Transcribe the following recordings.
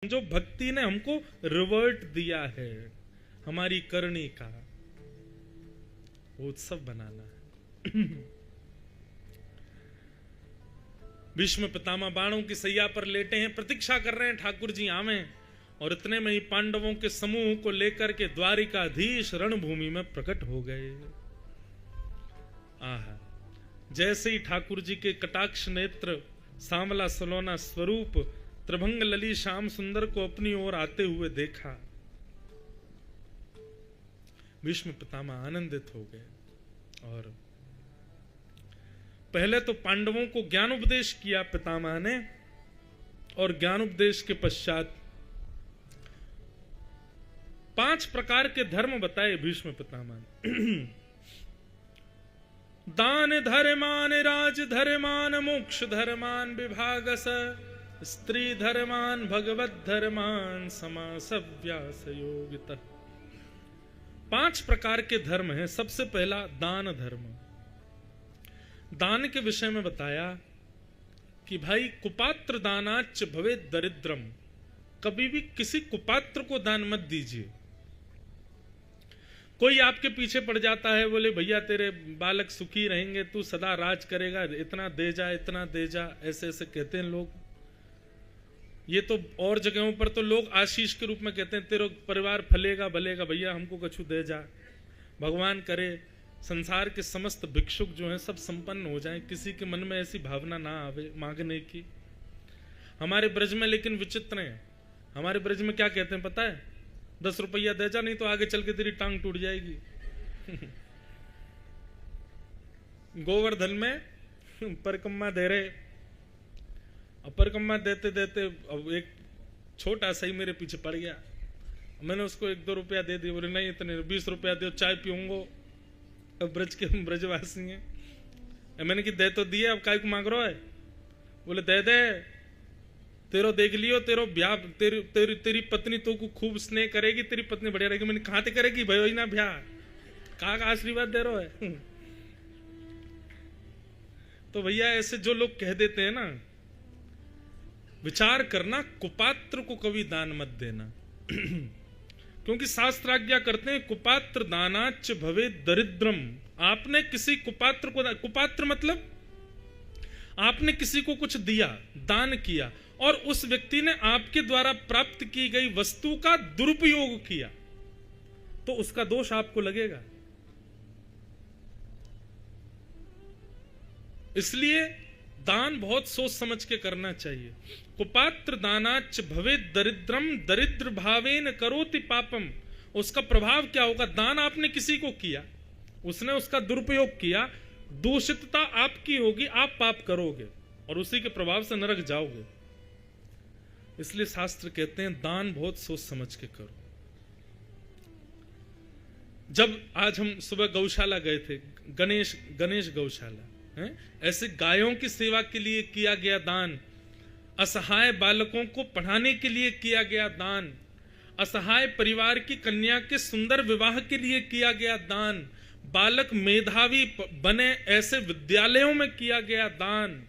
जो भक्ति ने हमको रिवर्ट दिया है, हमारी करनी का वो उत्सव बनाना है। भीष्म पितामह बाणों की सैया पर लेटे हैं, प्रतीक्षा कर रहे हैं ठाकुर जी आवे, और इतने में ही पांडवों के समूह को लेकर के द्वारिकाधीश रणभूमि में प्रकट हो गए। आहा, जैसे ही ठाकुर जी के कटाक्ष नेत्र सांवला सलोना स्वरूप त्रिभंग लली श्याम सुंदर को अपनी ओर आते हुए देखा, भीष्म पितामह आनंदित हो गए और पहले तो पांडवों को ज्ञानोपदेश किया पितामह ने, और ज्ञानोपदेश के पश्चात 5 प्रकार के धर्म बताए भीष्म पितामह ने। दान धर्मान, राज धर्मान, मोक्ष धर्मान, विभागस, स्त्री धर्मान, भगवत धर्मान, समास व्यास योगिता। 5 प्रकार के धर्म हैं। सबसे पहला दान धर्म। दान के विषय में बताया कि भाई कुपात्र दानाच भवेत् दरिद्रम, कभी भी किसी कुपात्र को दान मत दीजिए। कोई आपके पीछे पड़ जाता है, बोले भैया तेरे बालक सुखी रहेंगे, तू सदा राज करेगा, इतना दे जा, इतना दे जा, ऐसे ऐसे कहते हैं लोग। ये तो और जगहों पर तो लोग आशीष के रूप में कहते हैं तेरा परिवार फलेगा भलेगा, भैया हमको कछु दे जा। भगवान करे संसार के समस्त भिक्षुक जो हैं सब संपन्न हो जाएं, किसी के मन में ऐसी भावना ना आवे मांगने की। हमारे ब्रज में लेकिन विचित्र है। हमारे ब्रज में क्या कहते हैं पता है? 10 रुपया दे जा, नहीं तो आगे चल के तेरी टांग टूट जाएगी। गोवर्धन में परिक्रमा दे रहे, परिक्रमा देते देते अब एक छोटा सा ही मेरे पीछे पड़ गया। मैंने उसको 1-2 रुपया दे दिए। बोले नहीं इतने 20 रुपया दो, चाय पीऊंगो। अब ब्रज के ब्रजवासी हैं। मैंने कि दे तो दिए, अब काय को मांग रहा है? बोले दे दे, तेरो देख लियो, तेरो ब्याह, तेरी पत्नी तो को खूब स्नेह करेगी, तेरी पत्नी बढ़िया रहेगी। मैंने कहा करेगी भाई ना ब्याह, कहा का आशीर्वाद दे रहा है। तो भैया ऐसे जो लोग कह देते हैं ना, विचार करना, कुपात्र को कभी दान मत देना। क्योंकि शास्त्र आज्ञा करते हैं कुपात्र दानाच भवेत् दरिद्रम। आपने किसी कुपात्र को, कुपात्र मतलब आपने किसी को कुछ दिया, दान किया, और उस व्यक्ति ने आपके द्वारा प्राप्त की गई वस्तु का दुरुपयोग किया, तो उसका दोष आपको लगेगा। इसलिए दान बहुत सोच समझ के करना चाहिए। कुपात्र दानाच भवेत् दरिद्रम, दरिद्र भावेन करोति पापम। उसका प्रभाव क्या होगा? दान आपने किसी को किया, उसने उसका दुरुपयोग किया, दूषितता आपकी होगी, आप पाप करोगे और उसी के प्रभाव से नरक जाओगे। इसलिए शास्त्र कहते हैं दान बहुत सोच समझ के करो। जब आज हम सुबह गौशाला गए थे, गणेश गौशाला है, ऐसे गायों की सेवा के लिए किया गया दान, असहाय बालकों को पढ़ाने के लिए किया गया दान, असहाय परिवार की कन्या के सुंदर विवाह के लिए किया गया दान, बालक मेधावी बने ऐसे विद्यालयों में किया गया दान,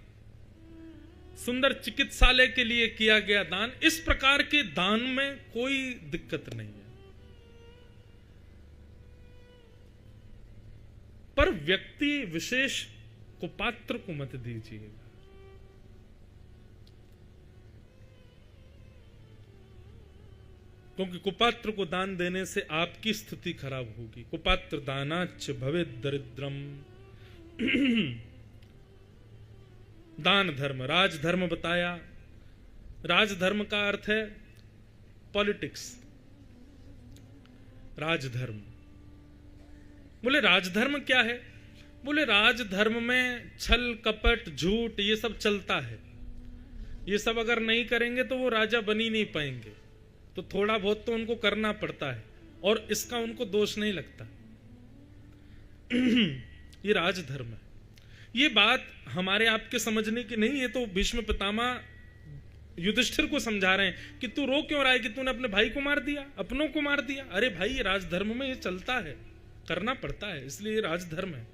सुंदर चिकित्सालय के लिए किया गया दान। इस प्रकार के दान में कोई दिक्कत नहीं है, पर व्यक्ति विशेष कुपात्र को मत दीजिएगा। क्योंकि कुपात्र को दान देने से आपकी स्थिति खराब होगी। कुपात्र दानाच भवेत् दरिद्रम। दान धर्म। राजधर्म बताया। राजधर्म का अर्थ है पॉलिटिक्स। राजधर्म। बोले राजधर्म क्या है? बोले राजधर्म में छल कपट झूठ ये सब चलता है। ये सब अगर नहीं करेंगे तो वो राजा बन ही नहीं पाएंगे, तो थोड़ा बहुत तो उनको करना पड़ता है और इसका उनको दोष नहीं लगता। ये राजधर्म है। ये बात हमारे आपके समझने की नहीं, ये तो भीष्म पितामह युधिष्ठिर को समझा रहे हैं कि तू रो क्यों रहा है कि तूने अपने भाई को मार दिया, अपनों को मार दिया। अरे भाई, ये राजधर्म में ये चलता है, करना पड़ता है, इसलिए ये राजधर्म है।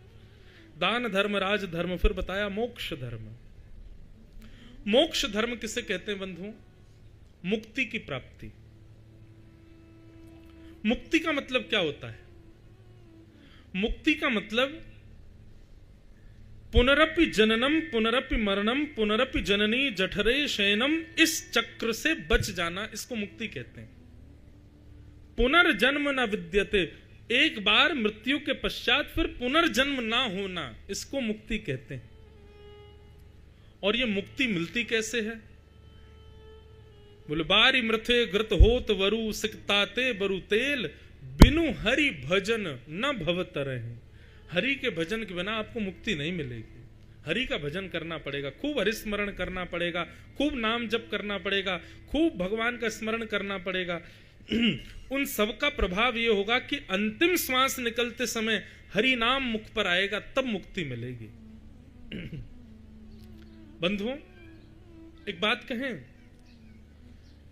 दान धर्म, राजधर्म। फिर बताया मोक्ष धर्म। मोक्ष धर्म किसे कहते हैं बंधु? मुक्ति की प्राप्ति। मुक्ति का मतलब क्या होता है? मुक्ति का मतलब पुनरपि जननम पुनरपि मरणम पुनरपि जननी जठरे शयनम, इस चक्र से बच जाना, इसको मुक्ति कहते हैं। पुनर्जन्म न विद्यते, एक बार मृत्यु के पश्चात फिर पुनर्जन्म ना होना, इसको मुक्ति कहते हैं। और ये मुक्ति मिलती कैसे है? बोले बारी मृथे घृत होत वरु सिकताते बरु तेल, बिनु हरि भजन न भवतरहि। हरि के भजन के बिना आपको मुक्ति नहीं मिलेगी। हरि का भजन करना पड़ेगा, खूब हरिस्मरण करना पड़ेगा, खूब नाम जप करना पड़ेगा, खूब भगवान का स्मरण करना पड़ेगा। उन सब का प्रभाव ये होगा कि अंतिम श्वास निकलते समय हरि नाम मुख पर आएगा, तब मुक्ति मिलेगी। बंधुओं, एक बात कहें,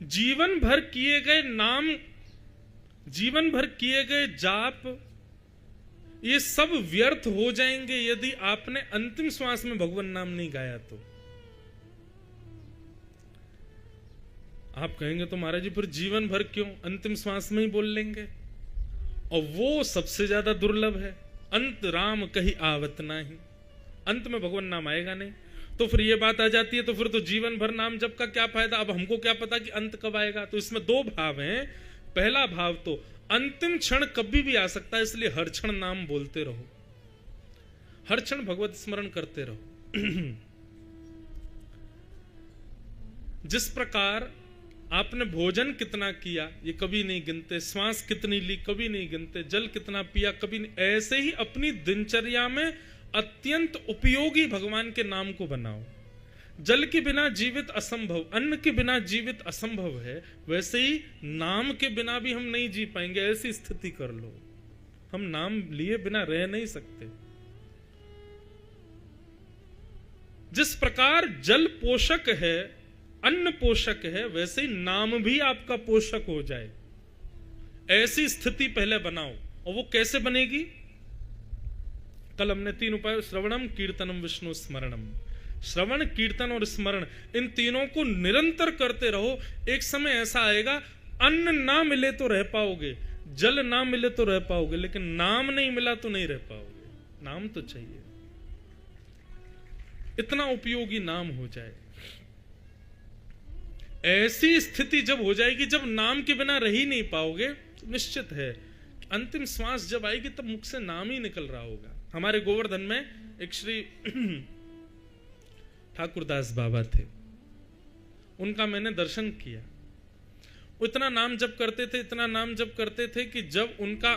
जीवन भर किए गए नाम, जीवन भर किए गए जाप, ये सब व्यर्थ हो जाएंगे यदि आपने अंतिम श्वास में भगवान नाम नहीं गाया तो। आप कहेंगे तो महाराज जी फिर जीवन भर क्यों, अंतिम श्वास में ही बोल लेंगे। और वो सबसे ज्यादा दुर्लभ है। अंत राम कही आवत नाही, अंत में भगवान नाम आएगा नहीं। तो फिर ये बात आ जाती है, तो फिर तो जीवन भर नाम जप का क्या फायदा? अब हमको क्या पता कि अंत कब आएगा? तो इसमें दो भाव हैं। पहला भाव तो अंतिम क्षण कभी भी आ सकता है, इसलिए हर क्षण नाम बोलते रहो, हर क्षण भगवत स्मरण करते रहो। जिस प्रकार आपने भोजन कितना किया ये कभी नहीं गिनते, श्वास कितनी ली कभी नहीं गिनते, जल कितना पिया कभी नहीं, ऐसे ही अपनी दिनचर्या में अत्यंत उपयोगी भगवान के नाम को बनाओ। जल के बिना जीवित असंभव, अन्न के बिना जीवित असंभव है, वैसे ही नाम के बिना भी हम नहीं जी पाएंगे। ऐसी स्थिति कर लो, हम नाम लिए बिना रह नहीं सकते। जिस प्रकार जल पोषक है, अन्न पोषक है, वैसे ही नाम भी आपका पोषक हो जाए, ऐसी स्थिति पहले बनाओ। और वो कैसे बनेगी? कल हमने 3 उपाय, श्रवणम कीर्तनम विष्णु स्मरणम। श्रवण, कीर्तन और स्मरण, इन तीनों को निरंतर करते रहो। एक समय ऐसा आएगा, अन्न ना मिले तो रह पाओगे, जल ना मिले तो रह पाओगे, लेकिन नाम नहीं मिला तो नहीं रह पाओगे। नाम तो चाहिए, इतना उपयोगी नाम हो जाए। ऐसी स्थिति जब हो जाएगी, जब नाम के बिना रह ही नहीं पाओगे, तो निश्चित है अंतिम श्वास जब आएगी तब मुख से नाम ही निकल रहा होगा। हमारे गोवर्धन में एक श्री ठाकुरदास बाबा थे, उनका मैंने दर्शन किया। वो इतना नाम जप करते थे, इतना नाम जप करते थे कि जब उनका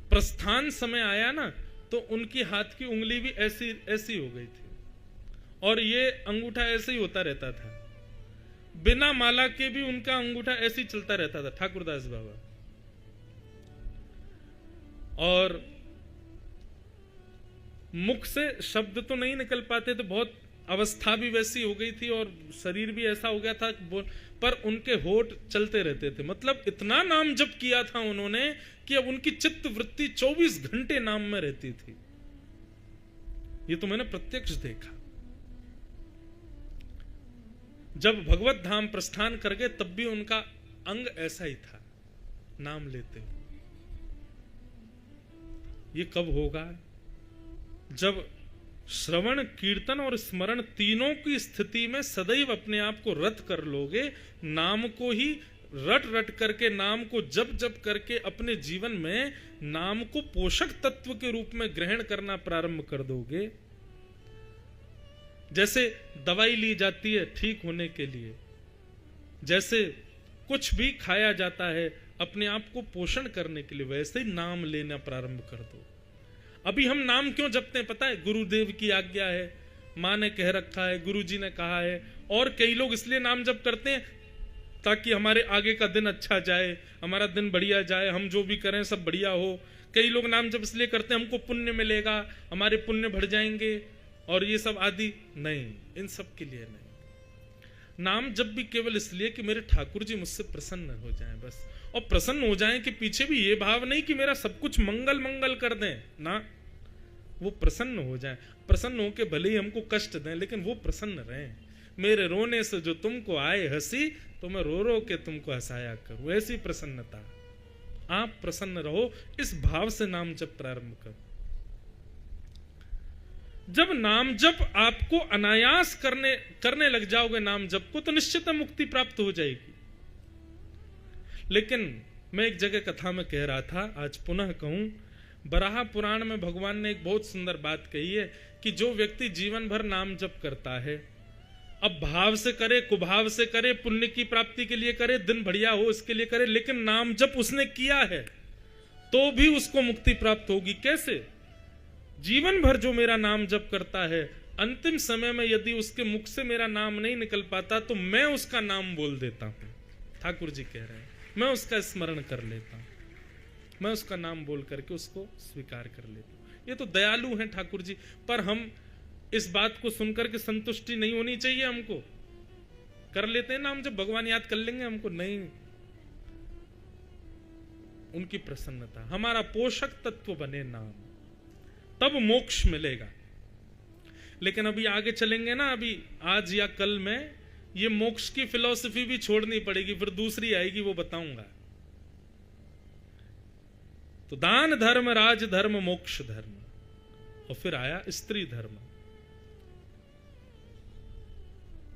प्रस्थान समय आया ना, तो उनकी हाथ की उंगली भी ऐसी ऐसी हो गई थी, और ये अंगूठा ऐसे ही होता रहता था। बिना माला के भी उनका अंगूठा ऐसे ही चलता रहता था, ठाकुरदास बाबा। और मुख से शब्द तो नहीं निकल पाते थे, बहुत अवस्था भी वैसी हो गई थी और शरीर भी ऐसा हो गया था, पर उनके होठ चलते रहते थे। मतलब इतना नाम जप किया था उन्होंने कि अब उनकी चित्त वृत्ति 24 घंटे नाम में रहती थी। ये तो मैंने प्रत्यक्ष देखा। जब भगवत धाम प्रस्थान कर गए तब भी उनका अंग ऐसा ही था, नाम लेते। ये कब होगा? जब श्रवण, कीर्तन और स्मरण तीनों की स्थिति में सदैव अपने आप को रत कर लोगे, नाम को ही रट रट करके, नाम को जप जप करके अपने जीवन में नाम को पोषक तत्व के रूप में ग्रहण करना प्रारंभ कर दोगे। जैसे दवाई ली जाती है ठीक होने के लिए, जैसे कुछ भी खाया जाता है अपने आप को पोषण करने के लिए, वैसे ही नाम लेना प्रारंभ कर दो। अभी हम नाम क्यों जपते हैं पता है? गुरुदेव की आज्ञा है, माँ ने कह रखा है, गुरुजी ने कहा है। और कई लोग इसलिए नाम जप करते हैं ताकि हमारे आगे का दिन अच्छा जाए, हमारा दिन बढ़िया जाए, हम जो भी करें सब बढ़िया हो। कई लोग नाम जप इसलिए करते हैं हमको पुण्य मिलेगा, हमारे पुण्य बढ़ जाएंगे, और ये सब आदि। नहीं, इन सब के लिए नहीं। नाम जब भी केवल इसलिए कि मेरे ठाकुर जी मुझसे प्रसन्न हो जाएं बस। और प्रसन्न हो जाएं कि पीछे भी ये भाव नहीं कि मेरा सब कुछ मंगल मंगल कर दें ना, वो प्रसन्न हो जाएं। प्रसन्न होके भले ही हमको कष्ट दें, लेकिन वो प्रसन्न रहें। मेरे रोने से जो तुमको आए हंसी, तो मैं रो रो के तुमको हंसाया करूं। ऐसी प्रसन्नता, आप प्रसन्न रहो, इस भाव से नाम जप प्रारंभ करो। जब नाम जप आपको अनायास करने लग जाओगे नाम जप को, तो निश्चित मुक्ति प्राप्त हो जाएगी। लेकिन मैं एक जगह कथा में कह रहा था, आज पुनः कहूं, बराह पुराण में भगवान ने एक बहुत सुंदर बात कही है कि जो व्यक्ति जीवन भर नाम जप करता है, अब भाव से करे, कुभाव से करे, पुण्य की प्राप्ति के लिए करे, दिन बढ़िया हो इसके लिए करे, लेकिन नाम जप उसने किया है तो भी उसको मुक्ति प्राप्त होगी। कैसे? जीवन भर जो मेरा नाम जप करता है, अंतिम समय में यदि उसके मुख से मेरा नाम नहीं निकल पाता तो मैं उसका नाम बोल देता हूं। ठाकुर जी कह रहे हैं, मैं उसका स्मरण कर लेता हूं, मैं उसका नाम बोल करके उसको स्वीकार कर लेता हूं। ये तो दयालु हैं ठाकुर जी। पर हम इस बात को सुनकर के संतुष्टि नहीं होनी चाहिए हमको। कर लेते हैं नाम जब, भगवान याद कर लेंगे हमको, नहीं। उनकी प्रसन्नता हमारा पोषक तत्व बने नाम, तब मोक्ष मिलेगा। लेकिन अभी आगे चलेंगे ना, अभी आज या कल में ये मोक्ष की फिलॉसफी भी छोड़नी पड़ेगी, फिर दूसरी आएगी, वो बताऊंगा। तो दान धर्म, राज धर्म, मोक्ष धर्म, और फिर आया स्त्री धर्म।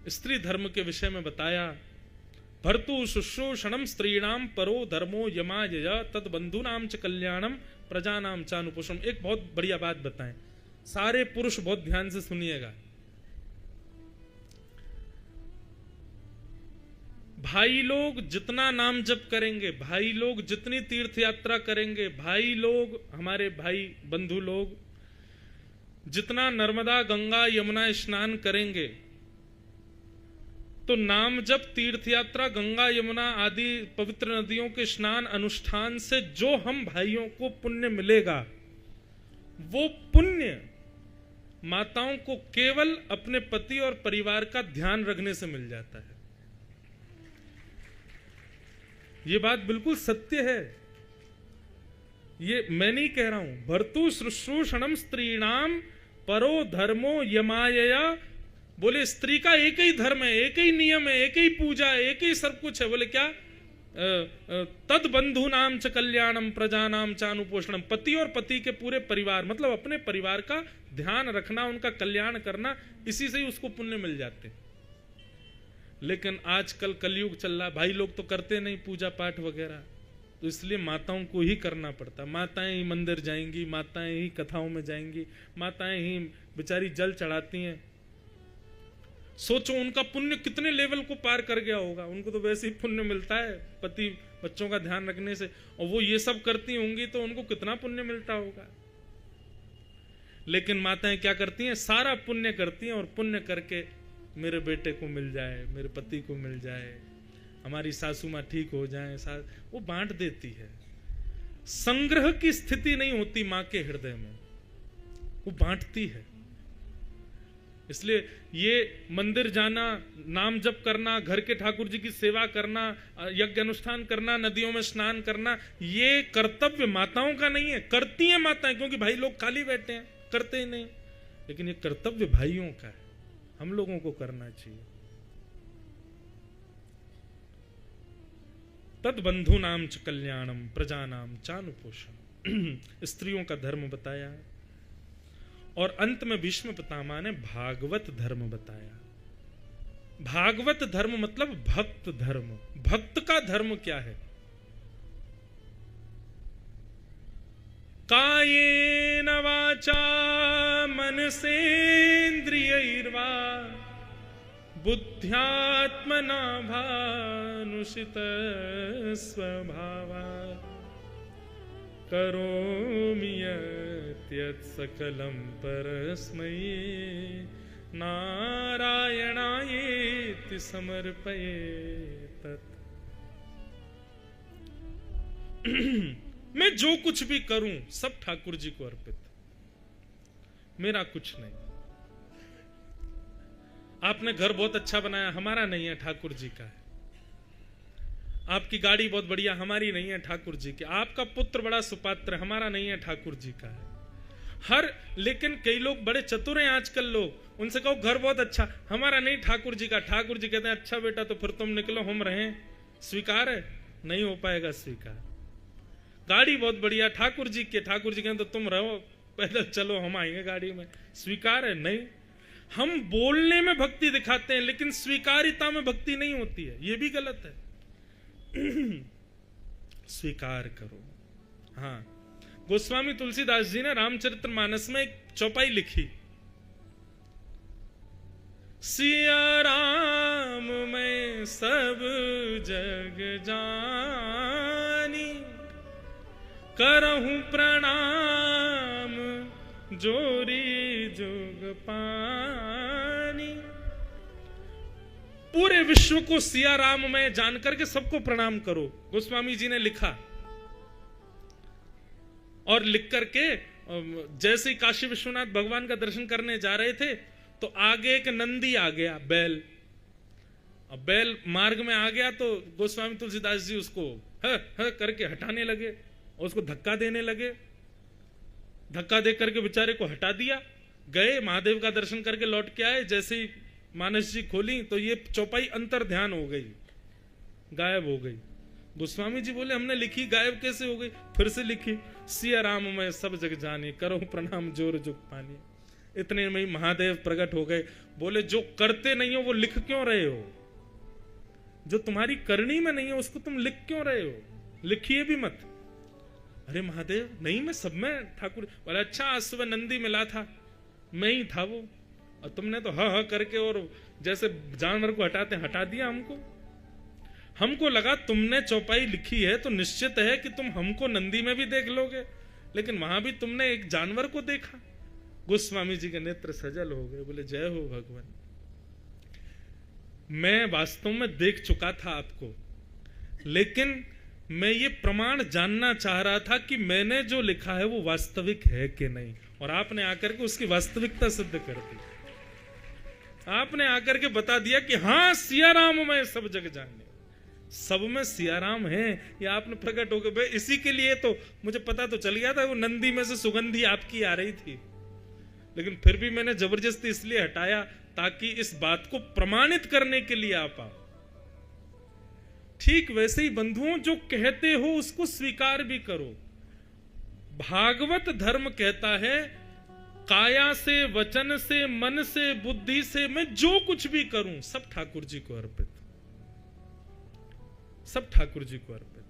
स्त्री धर्म के विषय में बताया, भर्तु शुश्रूषणम स्त्रीणाम परो धर्मो यमायय तद बंधुनाम च कल्याणम प्रजानाम चानुपोषम। एक बहुत बढ़िया बात बताएं, सारे पुरुष बहुत ध्यान से सुनिएगा। भाई लोग जितना नाम जप करेंगे, भाई लोग जितनी तीर्थ यात्रा करेंगे, भाई लोग, हमारे भाई बंधु लोग जितना नर्मदा गंगा यमुना स्नान करेंगे, तो नाम जप, तीर्थ यात्रा, गंगा यमुना आदि पवित्र नदियों के स्नान अनुष्ठान से जो हम भाइयों को पुण्य मिलेगा, वो पुण्य माताओं को केवल अपने पति और परिवार का ध्यान रखने से मिल जाता है। ये बात बिल्कुल सत्य है, ये मैं नहीं कह रहा हूं। भर्तु शुश्रूषणम स्त्रीणाम परो धर्मो यमायया। बोले स्त्री का एक ही धर्म है, एक ही नियम है, एक ही पूजा है, एक ही सब कुछ है। बोले क्या? तद बंधु नाम च कल्याणम प्रजानाम चानुपोषणम। पति और पति के पूरे परिवार, मतलब अपने परिवार का ध्यान रखना, उनका कल्याण करना, इसी से ही उसको पुण्य मिल जाते। लेकिन आजकल कलयुग चल रहा, भाई लोग तो करते नहीं पूजा पाठ वगैरह, तो इसलिए माताओं को ही करना पड़ता। माताएं ही मंदिर जाएंगी, माताएं ही कथाओं में जाएंगी, माताएं ही बेचारी जल चढ़ाती हैं। सोचो उनका पुण्य कितने लेवल को पार कर गया होगा। उनको तो वैसे ही पुण्य मिलता है पति बच्चों का ध्यान रखने से, और वो ये सब करती होंगी तो उनको कितना पुण्य मिलता होगा। लेकिन माताएं क्या करती हैं? सारा पुण्य करती हैं, और पुण्य करके मेरे बेटे को मिल जाए, मेरे पति को मिल जाए, हमारी सासू माँ ठीक हो जाए, वो बांट देती है। संग्रह की स्थिति नहीं होती माँ के हृदय में, वो बांटती है। इसलिए ये मंदिर जाना, नाम जप करना, घर के ठाकुर जी की सेवा करना, यज्ञ अनुष्ठान करना, नदियों में स्नान करना, ये कर्तव्य माताओं का नहीं है। करती हैं माताएं, क्योंकि भाई लोग खाली बैठे हैं, करते ही नहीं। लेकिन ये कर्तव्य भाइयों का है, हम लोगों को करना चाहिए। तद बंधु नाम च कल्याणम प्रजानाम चानुपोषण। स्त्रियों का धर्म बताया, और अंत में भीष्म पितामह ने भागवत धर्म बताया। भागवत धर्म मतलब भक्त धर्म। भक्त का धर्म क्या है? कायेन वाचा मनसेन्द्रियैर्वा बुद्ध्यात्मना भानुषित स्वभावात् करोमि यत् सकलं परस्मै नारायणायेति समर्पयेत्। मैं जो कुछ भी करूं सब ठाकुर जी को अर्पित, मेरा कुछ नहीं। आपने घर बहुत अच्छा बनाया, हमारा नहीं है, ठाकुर जी का है। आपकी गाड़ी बहुत बढ़िया, हमारी नहीं है, ठाकुर जी की। आपका पुत्र बड़ा सुपात्र, हमारा नहीं है, ठाकुर जी का है। लेकिन कई लोग बड़े चतुर हैं आजकल लोग, उनसे कहो घर बहुत अच्छा, हमारा नहीं ठाकुर जी का। ठाकुर जी कहते हैं अच्छा बेटा तो फिर तुम निकलो, हम रहें। स्वीकार है? नहीं हो पाएगा स्वीकार। गाड़ी बहुत बढ़िया ठाकुर जी के, ठाकुर जी कहते तो तुम रहो, पैदल चलो, हम आएंगे गाड़ी में। स्वीकार है? नहीं। हम बोलने में भक्ति दिखाते हैं लेकिन स्वीकारिता में भक्ति नहीं होती है, यह भी गलत है। स्वीकार करो। हाँ, गोस्वामी तुलसीदास जी ने रामचरितमानस में एक चौपाई लिखी, सिया राम मैं सब जग जानी, करहूं प्रणाम जोरी जुग पानी। पूरे विश्व को सिया राम में जान करके सबको प्रणाम करो, गोस्वामी जी ने लिखा। और लिख करके जैसे ही काशी विश्वनाथ भगवान का दर्शन करने जा रहे थे तो आगे एक नंदी आ गया, बैल। अब बैल मार्ग में आ गया तो गोस्वामी तुलसीदास जी उसको करके हटाने लगे और उसको धक्का देने लगे। धक्का दे करके बेचारे को हटा दिया, गए महादेव का दर्शन करके लौट के आए। जैसे ही मानस जी खोली तो ये चौपाई अंतर ध्यान हो गई, गायब हो गई। गोस्वामी जी बोले हमने लिखी, गायब कैसे हो गई? फिर से लिखी, सिया राम मैं सब जग जानी, करो प्रणाम जोर जुग पानी। इतने में ही महादेव प्रकट हो गए। बोले जो करते नहीं हो वो लिख क्यों रहे हो? जो तुम्हारी करनी में नहीं है उसको तुम लिख क्यों रहे हो? लिखिए भी मत। अरे महादेव नहीं, मैं सब में ठाकुर। बोले अच्छा, आज सुबह नंदी मिला था, मैं ही था वो, और तुमने तो ह करके और जैसे जानवर को हटाते हटा दिया हमको। हमको लगा तुमने चौपाई लिखी है तो निश्चित है कि तुम हमको नंदी में भी देख लोगे, लेकिन वहां भी तुमने एक जानवर को देखा। गोस्वामी जी के नेत्र सजल हो गए। बोले जय हो भगवान, मैं वास्तव में देख चुका था आपको, लेकिन मैं ये प्रमाण जानना चाह रहा था कि मैंने जो लिखा है वो वास्तविक है कि नहीं। और आपने आकर के उसकी वास्तविकता सिद्ध कर दी। आपने आकर के बता दिया कि हाँ सिया राम मैं सब जग जाने, सब में सियाराम है। ये आपने प्रकट हो गए। इसी के लिए तो मुझे पता तो चल गया था, वो नंदी में से सुगंधी आपकी आ रही थी, लेकिन फिर भी मैंने जबरदस्ती इसलिए हटाया ताकि इस बात को प्रमाणित करने के लिए आप आओ। ठीक वैसे ही बंधुओं, जो कहते हो उसको स्वीकार भी करो। भागवत धर्म कहता है काया से, वचन से, मन से, बुद्धि से मैं जो कुछ भी करूं सब ठाकुर जी को अर्पित, सब ठाकुर जी को अर्पित।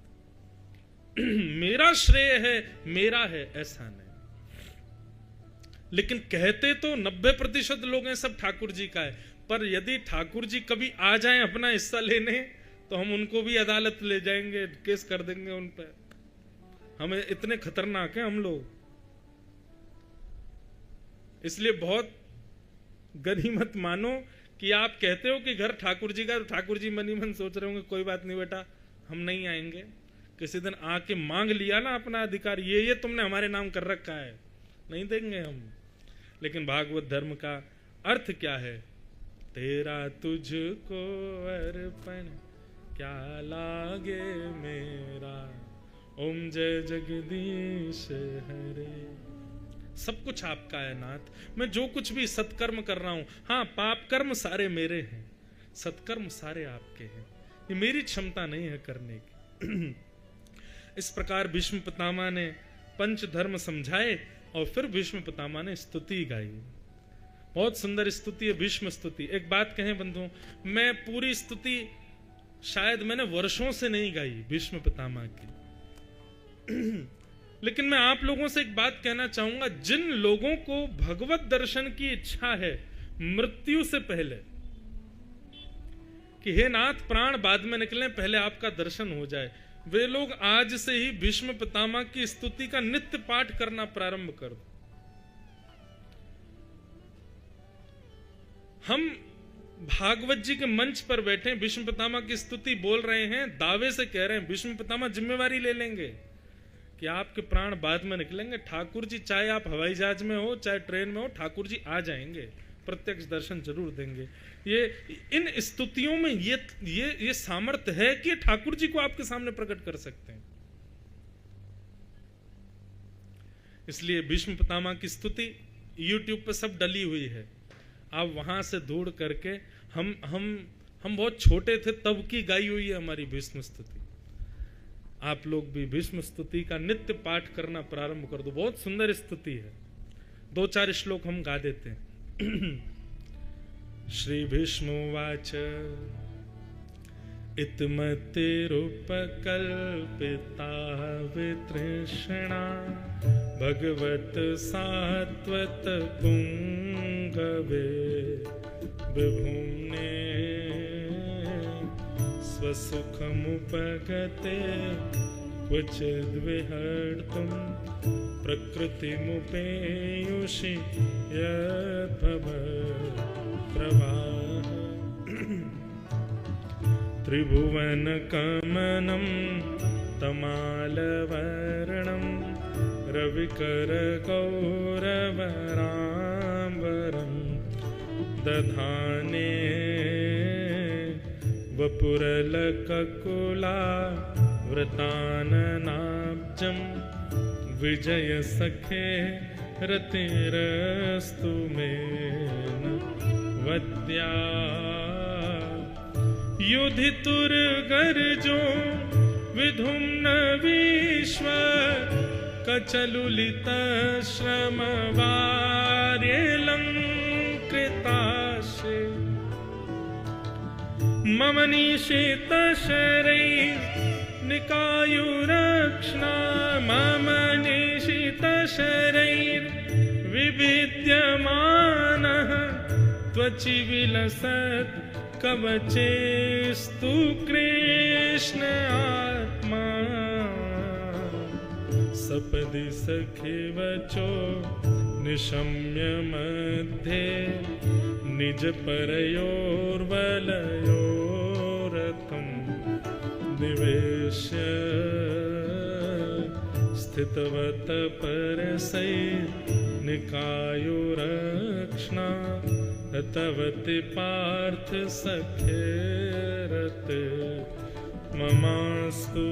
मेरा श्रेय है, मेरा है, ऐसा नहीं। लेकिन कहते तो 90% लोग हैं सब ठाकुर जी का है, पर यदि ठाकुर जी कभी आ जाएं अपना हिस्सा लेने तो हम उनको भी अदालत ले जाएंगे, केस कर देंगे उन पर। हमें इतने खतरनाक हैं हम लोग। इसलिए बहुत गनीमत मानो कि आप कहते हो कि घर ठाकुर जी का, तो ठाकुर जी मन ही मन सोच रहे होंगे कोई बात नहीं बेटा, हम नहीं आएंगे। किसी दिन आके मांग लिया ना अपना अधिकार, ये तुमने हमारे नाम कर रखा है, नहीं देंगे हम। लेकिन भागवत धर्म का अर्थ क्या है? तेरा तुझको अर्पण क्या लागे मेरा, ओम जय जगदीश हरे। सब कुछ आपका है नाथ। मैं जो कुछ भी सत्कर्म कर रहा हूं, हाँ पाप कर्म सारे मेरे हैं, सत्कर्म सारे आपके हैं, ये मेरी क्षमता नहीं है करने की। इस प्रकार भीष्म पितामह ने पंच धर्म समझाए और फिर भीष्म पितामह ने स्तुति गाई। बहुत सुंदर स्तुति है भीष्म स्तुति। एक बात कहें बंधुओं, मैं पूरी स्तुति शायद मैंने वर्षों से नहीं गाई भीष्म पितामह की, लेकिन मैं आप लोगों से एक बात कहना चाहूंगा, जिन लोगों को भगवत दर्शन की इच्छा है मृत्यु से पहले कि हे नाथ प्राण बाद में निकले, पहले आपका दर्शन हो जाए, वे लोग आज से ही भीष्म पितामह की स्तुति का नित्य पाठ करना प्रारंभ कर दो। हम भागवत जी के मंच पर बैठे भीष्म पितामह की स्तुति बोल रहे हैं, दावे से कह रहे हैं, भीष्म पितामह जिम्मेवारी ले लेंगे कि आपके प्राण बाद में निकलेंगे। ठाकुर जी चाहे आप हवाई जहाज में हो चाहे ट्रेन में हो, ठाकुर जी आ जाएंगे, प्रत्यक्ष दर्शन जरूर देंगे। ये इन स्तुतियों में ये सामर्थ्य है कि ठाकुर जी को आपके सामने प्रकट कर सकते हैं। इसलिए भीष्म पितामह की स्तुति YouTube पे सब डली हुई है, आप वहां से ढूंढ करके हम बहुत छोटे थे तब की गाई हुई है हमारी भीष्म स्तुति। आप लोग भी भीष्म स्तुति का नित्य पाठ करना प्रारंभ कर दो, बहुत सुंदर स्तुति है। 2-4 श्लोक हम गा देते हैं। श्री भीष्मोवाच इत्मतिरुपकल्पिता वितृष्णा भगवत सात्वत पुंगवे विभुम्ने स्वसुखमुपगते क्वचिद्विहर्तुं प्रकृतिमुपेयुषि यद्भवप्रवाह त्रिभुवनकमनं तमालवर्णं रविकरगौरवराम्बरं दधाने वपुरलककुला वृताननाब्जं विजयसखे रतिरस्तु मे वद्या युधितुर्गर्जो विधुम्न विश्व कचलुलितश्रमवार्यलङ्कृताशे मम निशितशरैर्निकायुरक्ष्णा मम निशितशरैर्विविद्यमानः त्वचि विलसत् कवचेस्तु कृष्ण आत्मा सपदि सखि वचो निशम्य मध्ये निज परयोर्वलयोरतं निवेश्य स्थितवत परसैर्निकायुरक्ष्णा तवति पार्थ सखेरत ममास्तु।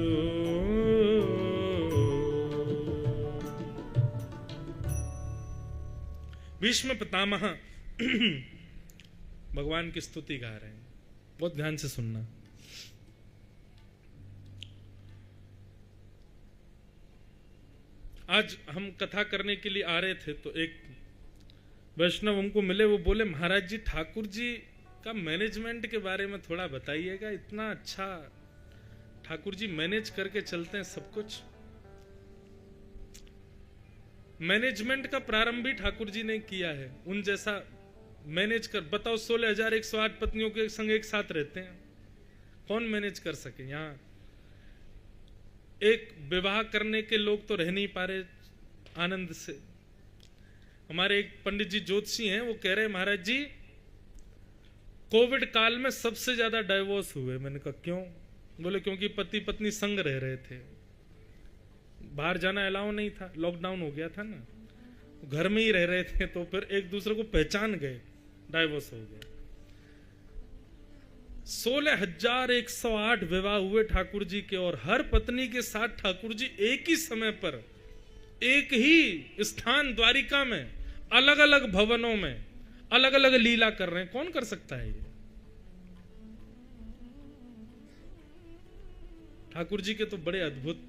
भीष्म पितामह भगवान की स्तुति गा रहे हैं, बहुत ध्यान से सुनना। आज हम कथा करने के लिए आ रहे थे तो एक वैष्णव हमको मिले, वो बोले महाराज जी ठाकुर जी का मैनेजमेंट के बारे में थोड़ा बताइएगा, इतना अच्छा ठाकुर जी मैनेज करके चलते हैं सब कुछ। मैनेजमेंट का प्रारंभ भी ठाकुर जी ने किया है, उन जैसा मैनेज कर बताओ। 16,108 पत्नियों के संग एक साथ रहते हैं, कौन मैनेज कर सके। यहाँ एक विवाह करने के लोग तो रह नहीं पा रहे आनंद से। हमारे एक पंडित जी ज्योतिषी हैं, वो कह रहे महाराज जी कोविड काल में सबसे ज्यादा डाइवोर्स हुए। मैंने कहा क्यों? बोले क्योंकि पति पत्नी संग रह रहे थे, बाहर जाना अलाउ नहीं था, लॉकडाउन हो गया था ना, घर में ही रह रहे थे, तो फिर एक दूसरे को पहचान गए, डाइवोर्स हो गया। 16,108 विवाह हुए ठाकुर जी के, और हर पत्नी के साथ ठाकुर जी एक ही समय पर एक ही स्थान द्वारिका में अलग अलग भवनों में अलग अलग लीला कर रहे हैं। कौन कर सकता है ये? ठाकुर जी के तो बड़े अद्भुत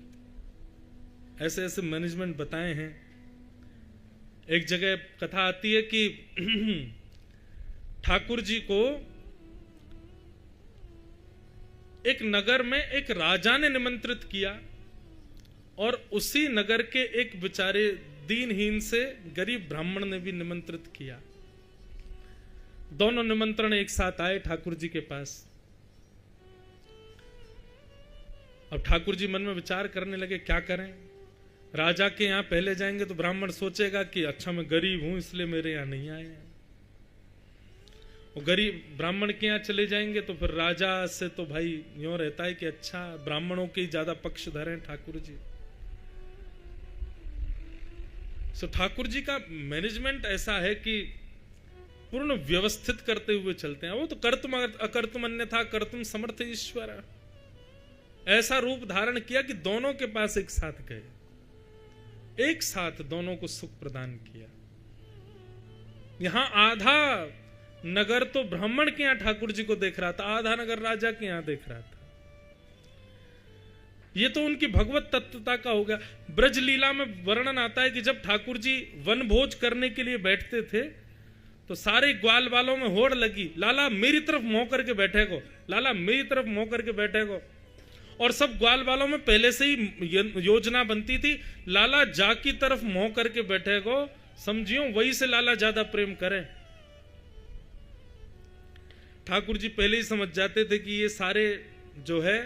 ऐसे ऐसे मैनेजमेंट बताए हैं। एक जगह कथा आती है कि ठाकुर जी को एक नगर में एक राजा ने निमंत्रित किया, और उसी नगर के एक बेचारे दीनहीन से गरीब ब्राह्मण ने भी निमंत्रित किया। दोनों निमंत्रण एक साथ आए ठाकुर जी के पास। अब ठाकुर जी मन में विचार करने लगे क्या करें। राजा के यहां पहले जाएंगे तो ब्राह्मण सोचेगा कि अच्छा मैं गरीब हूं इसलिए मेरे यहां नहीं आए हैं, और गरीब ब्राह्मण के यहां चले जाएंगे तो फिर राजा से तो भाई यूं रहता है कि अच्छा ब्राह्मणों के ज्यादा पक्ष धरे ठाकुर जी। सो ठाकुर जी का मैनेजमेंट ऐसा है कि पूर्ण व्यवस्थित करते हुए चलते हैं। वो तो कर्तुम अकर्तुम अन्यथा कर्तुम समर्थ ईश्वर, ऐसा रूप धारण किया कि दोनों के पास एक साथ गए। एक साथ दोनों को सुख प्रदान किया। यहां आधा नगर तो ब्राह्मण के यहां ठाकुर जी को देख रहा था, आधा नगर राजा के यहां देख रहा था। ये तो उनकी भगवत तत्वता का हो गया। ब्रज लीला में वर्णन आता है कि जब ठाकुर जी वन भोज करने के लिए बैठते थे तो सारे ग्वाल वालों में होड़ लगी, लाला मेरी तरफ मुंह करके बैठे को, लाला मेरी तरफ मुंह करके बैठे को। और सब ग्वाल वालों में पहले से ही योजना बनती थी, लाला जा की तरफ मुंह करके बैठे को, समझियो वही से लाला ज्यादा प्रेम करे। ठाकुर जी पहले ही समझ जाते थे कि ये सारे जो है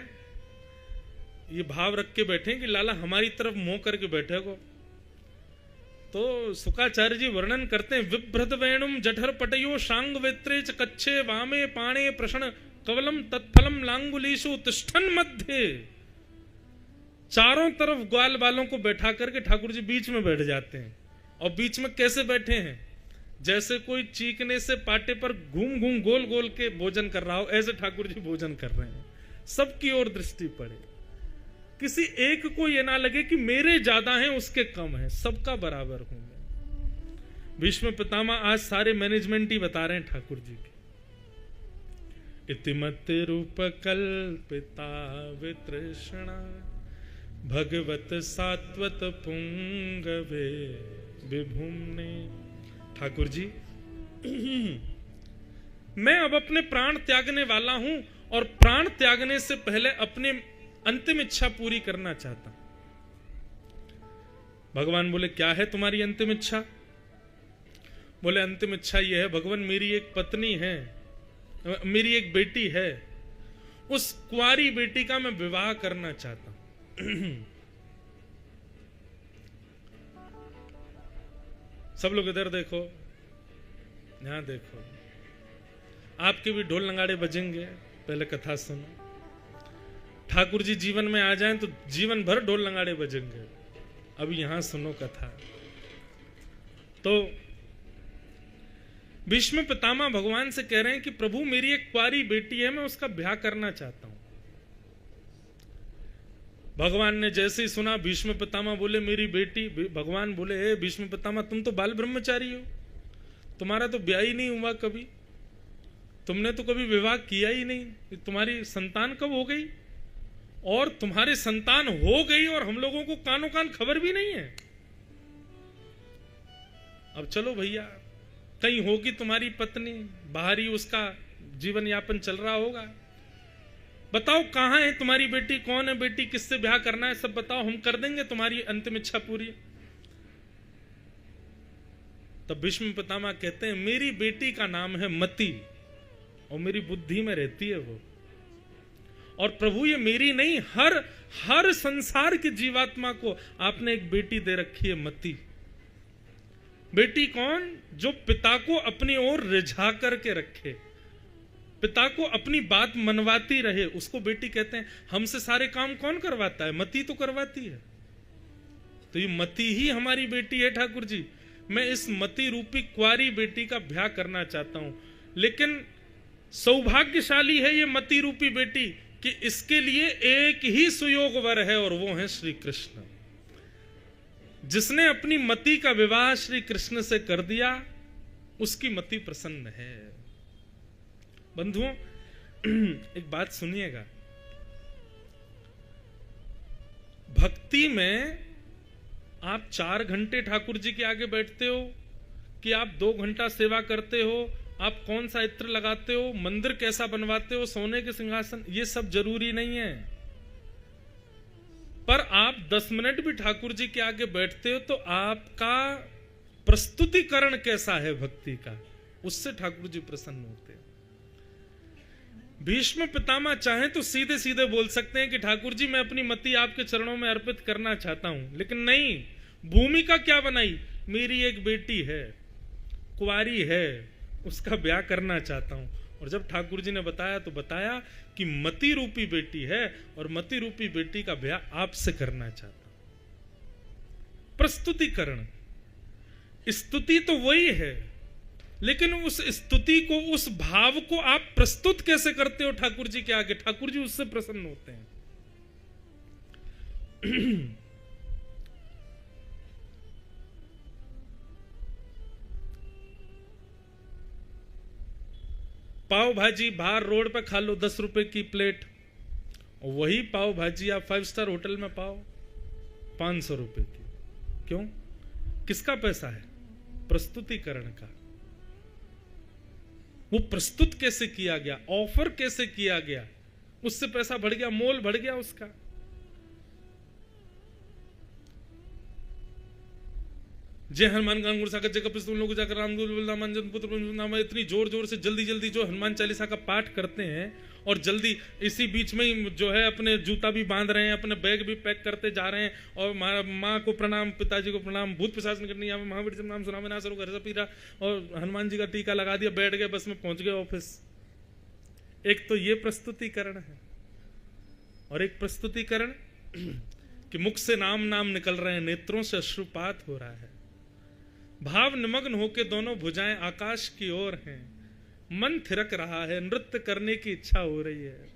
ये भाव रख के बैठे कि लाला हमारी तरफ मुंह करके बैठे को। तो शुकाचार्य जी वर्णन करते हैं, विभ्रत वेणुम जठर पटयो शांग वेत्रे च कच्छे वामे पाणे प्रश्न कवलम तत्फलम लांगुलीशु तिष्ठन मध्य। चारों तरफ ग्वाल वालों को बैठा करके ठाकुर जी बीच में बैठ जाते हैं। और बीच में कैसे बैठे हैं, जैसे कोई चीकने से पाटे पर घूम घूम गोल गोल के भोजन कर रहा हो, ऐसे ठाकुर जी भोजन कर रहे हैं। सबकी ओर दृष्टि पड़े, किसी एक को यह ना लगे कि मेरे ज्यादा हैं उसके कम हैं, सबका बराबर हूं मैं। भीष्म पितामह आज सारे मैनेजमेंट ही बता रहे हैं ठाकुर जी की। इतिमत रूप कल्पिता वितृष्णा भगवत सात्वत पुंगवे विभुम्ने। ठाकुर जी मैं अब अपने प्राण त्यागने वाला हूं और प्राण त्यागने से पहले अपने अंतिम इच्छा पूरी करना चाहता हूं। भगवान बोले क्या है तुम्हारी अंतिम इच्छा? बोले अंतिम इच्छा यह है भगवान, मेरी एक पत्नी है, मेरी एक बेटी है, उस कुंवारी बेटी का मैं विवाह करना चाहता हूं। सब लोग इधर देखो, यहां देखो, आपके भी ढोल नगाड़े बजेंगे। पहले कथा सुनो। ठाकुर जी जीवन में आ जाएं तो जीवन भर ढोल नगाड़े बजेंगे। अब यहां सुनो कथा। तो भीष्म पितामह भगवान से कह रहे हैं कि प्रभु मेरी एक कुंवारी बेटी है, मैं उसका ब्याह करना चाहता हूं। भगवान ने जैसे ही सुना, भीष्म पितामह बोले मेरी बेटी। भगवान बोले हे भीष्म पितामह, तुम तो बाल ब्रह्मचारी हो, तुम्हारा तो ब्याह ही नहीं हुआ कभी, तुमने तो कभी विवाह किया ही नहीं, तुम्हारी संतान कब हो गई? और तुम्हारी संतान हो गई और हम लोगों को कानों कान खबर भी नहीं है। अब चलो भैया, कहीं होगी तुम्हारी पत्नी, बाहर ही उसका जीवन यापन चल रहा होगा, बताओ कहां है तुम्हारी बेटी, कौन है बेटी, किससे ब्याह करना है, सब बताओ, हम कर देंगे तुम्हारी अंतिम इच्छा पूरी। तब भीष्म पितामह कहते हैं मेरी बेटी का नाम है मति और मेरी बुद्धि में रहती है वो। और प्रभु ये मेरी नहीं, हर संसार की जीवात्मा को आपने एक बेटी दे रखी है, मति। बेटी कौन? जो पिता को अपनी ओर रिझा करके रखे, पिता को अपनी बात मनवाती रहे, उसको बेटी कहते हैं। हमसे सारे काम कौन करवाता है? मति तो करवाती है। तो ये मति ही हमारी बेटी है ठाकुर जी। मैं इस मति रूपी कुंवारी बेटी का ब्याह करना चाहता हूं, लेकिन सौभाग्यशाली है ये मति रूपी बेटी कि इसके लिए एक ही सुयोग वर है और वो है श्री कृष्ण। जिसने अपनी मति का विवाह श्री कृष्ण से कर दिया उसकी मति प्रसन्न है। बंधुओं, एक बात सुनिएगा, भक्ति में आप 4 घंटे ठाकुर जी के आगे बैठते हो कि आप 2 घंटा सेवा करते हो, आप कौन सा इत्र लगाते हो, मंदिर कैसा बनवाते हो, सोने के सिंहासन, ये सब जरूरी नहीं है। पर आप 10 मिनट भी ठाकुर जी के आगे बैठते हो तो आपका प्रस्तुतिकरण कैसा है भक्ति का, उससे ठाकुर जी प्रसन्न होते हैं। भीष्म पितामह चाहें तो सीधे सीधे बोल सकते हैं कि ठाकुर जी मैं अपनी मति आपके चरणों में अर्पित करना चाहता हूं, लेकिन नहीं, भूमिका क्या बनाई? मेरी एक बेटी है, कुंवारी है, उसका ब्याह करना चाहता हूं। और जब ठाकुर जी ने बताया तो बताया कि मति रूपी बेटी है और मति रूपी बेटी का ब्याह आपसे करना चाहता हूं। प्रस्तुतिकरण, स्तुति तो वही है, लेकिन उस स्तुति को, उस भाव को आप प्रस्तुत कैसे करते हो ठाकुर जी के आगे, ठाकुर जी उससे प्रसन्न होते हैं। पाव भाजी बाहर रोड पर खा लो 10 रुपए की प्लेट, और वही पाव भाजी आप 5 स्टार होटल में पाओ 500 रुपए की। क्यों? किसका पैसा है? प्रस्तुतिकरण का। वो प्रस्तुत कैसे किया गया, ऑफर कैसे किया गया, उससे पैसा बढ़ गया, मोल बढ़ गया उसका। जय हनुमान गांगुर सागर जगह पिस्तूल लोग जाकर राम इतनी जोर जोर से जल्दी जल्दी जो हनुमान चालीसा का पाठ करते हैं, और जल्दी इसी बीच में ही जो है अपने जूता भी बांध रहे हैं, अपने बैग भी पैक करते जा रहे हैं, और माँ को प्रणाम, पिताजी को प्रणाम, भूत पिशाच निकटनी महावीर से नाम सुना विनाश घर से पीरा, और हनुमान जी का टीका लगा दिया, बैठ गए, बस में पहुंच गए ऑफिस। एक तो ये प्रस्तुतिकरण है, और एक प्रस्तुतिकरण कि मुख से नाम नाम निकल रहे हैं, नेत्रों से अश्रुपात हो रहा है, भाव निमग्न होके दोनों भुजाएं आकाश की ओर हैं, मन थिरक रहा है, नृत्य करने की इच्छा हो रही है,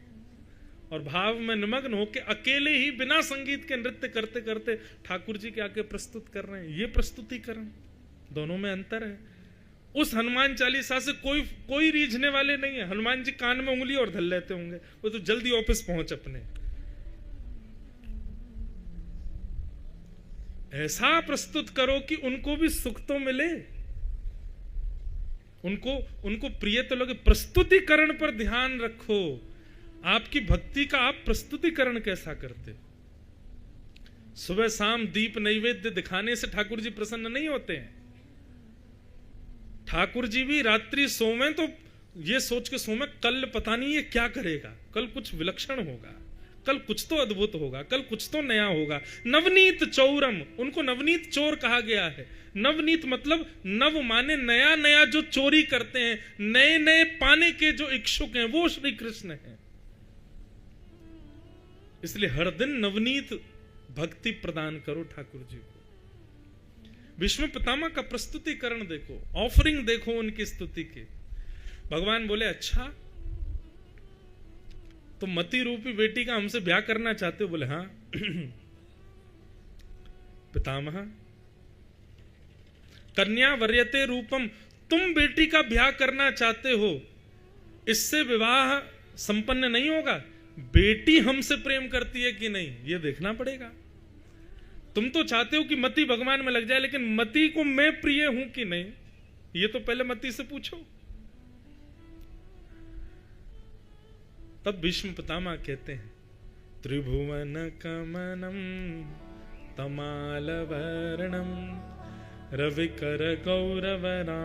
और भाव में निमग्न होके अकेले ही बिना संगीत के नृत्य करते करते ठाकुर जी के आगे प्रस्तुत कर रहे हैं। ये प्रस्तुतिकरण, दोनों में अंतर है। उस हनुमान चालीसा से कोई रीझने वाले नहीं है। हनुमान जी कान में उंगली और धल लेते होंगे, वो तो जल्दी ऑफिस पहुंच अपने। ऐसा प्रस्तुत करो कि उनको भी सुख तो मिले, उनको प्रिय तो लगे। प्रस्तुतिकरण पर ध्यान रखो। आपकी भक्ति का आप प्रस्तुतिकरण कैसा करते? सुबह शाम दीप नैवेद्य दिखाने से ठाकुर जी प्रसन्न नहीं होते हैं। ठाकुर जी भी रात्रि सोवें तो ये सोच के सोवें, कल पता नहीं ये क्या करेगा, कल कुछ विलक्षण होगा, कल कुछ तो अद्भुत होगा, कल कुछ तो नया होगा। नवनीत चौरम, उनको नवनीत चोर कहा गया है। नवनीत मतलब नव माने नया नया, जो चोरी करते हैं, नए नए पाने के जो इच्छुक हैं, वो श्री कृष्ण हैं। इसलिए हर दिन नवनीत भक्ति प्रदान करो ठाकुर जी को। विष्णु पितामह का प्रस्तुतिकरण देखो, ऑफरिंग देखो उनकी स्तुति के। भगवान बोले अच्छा तो मति रूपी बेटी का हमसे ब्याह करना चाहते हो? बोले हाँ। पितामह कन्या वर्यते रूपम, तुम बेटी का ब्याह करना चाहते हो, इससे विवाह संपन्न नहीं होगा। बेटी हमसे प्रेम करती है कि नहीं, यह देखना पड़ेगा। तुम तो चाहते हो कि मति भगवान में लग जाए, लेकिन मति को मैं प्रिय हूं कि नहीं, ये तो पहले मति से पूछो। तब भीष्म पितामह कहते हैं त्रिभुवन कमनम तमालवर्णम रविकर गौरवराम्बरम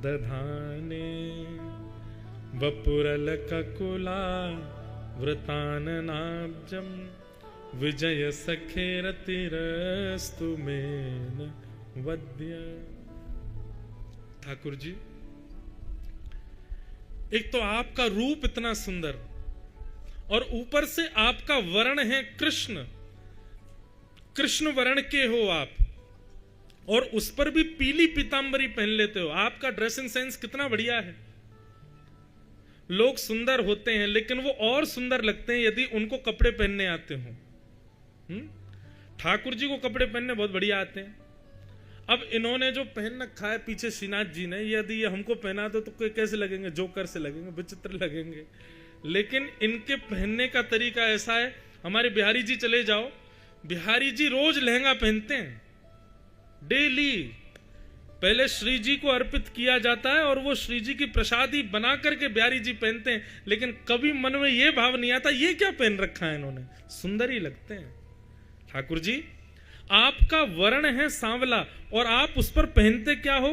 दधाने वपुरल ककुला वृताननाब्जम विजय सखेरतिरस्तु मेन वद्य। ठाकुर जी, एक तो आपका रूप इतना सुंदर, और ऊपर से आपका वर्ण है कृष्ण, कृष्ण वर्ण के हो आप, और उस पर भी पीली पीतांबरी पहन लेते हो। आपका ड्रेसिंग सेंस कितना बढ़िया है। लोग सुंदर होते हैं, लेकिन वो और सुंदर लगते हैं यदि उनको कपड़े पहनने आते हो। ठाकुर जी को कपड़े पहनने बहुत बढ़िया आते हैं। अब इन्होंने जो पहन रखा है पीछे श्रीनाथ जी ने, यदि ये हमको पहना दो तो कैसे लगेंगे? जोकर से लगेंगे, विचित्र लगेंगे। लेकिन इनके पहनने का तरीका ऐसा है। हमारे बिहारी जी चले जाओ, बिहारी जी रोज लहंगा पहनते हैं, डेली। पहले श्री जी को अर्पित किया जाता है, और वो श्री जी की प्रसादी बना करके बिहारी जी पहनते हैं। लेकिन कभी मन में ये भाव नहीं आता ये क्या पहन रखा है इन्होंने, सुंदर ही लगते हैं। ठाकुर जी, आपका वर्ण है सांवला, और आप उस पर पहनते क्या हो?